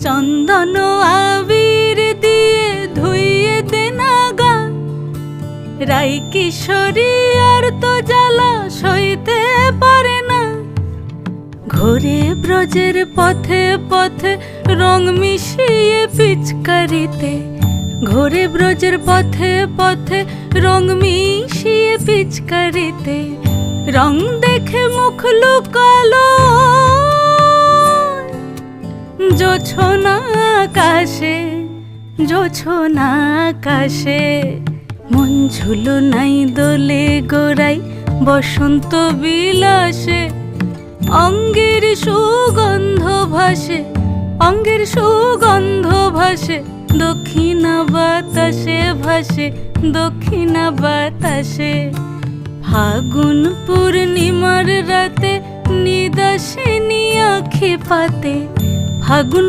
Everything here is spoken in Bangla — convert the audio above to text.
চন্দন আবির দিয়ে ধুইয়ে দে না গা, রাই কিশোরী আর তো জ্বালা সইতে পারে না। ঘোরে ব্রজের পথে পথে রং মিশিয়ে পিচকারিতে, ঘোরে ব্রজের পথে পথে রং মিশিয়ে পিচকারিতে, রং দেখে মুখ লুকালো জোছনা আকাশে, জোছনা আকাশে। মন ঝুলো নাই দোলে গোড়াই বসন্ত বিলাসে, অঙ্গের সুগন্ধ ভাসে, অঙ্গের সুগন্ধ ভাসে, দক্ষিণা বাতাসে ভাসে, দক্ষিণা বাতাসে। ফাগুন পূর্ণিমার রাতে নিদাসিনী আখি পাতে, ফাগুন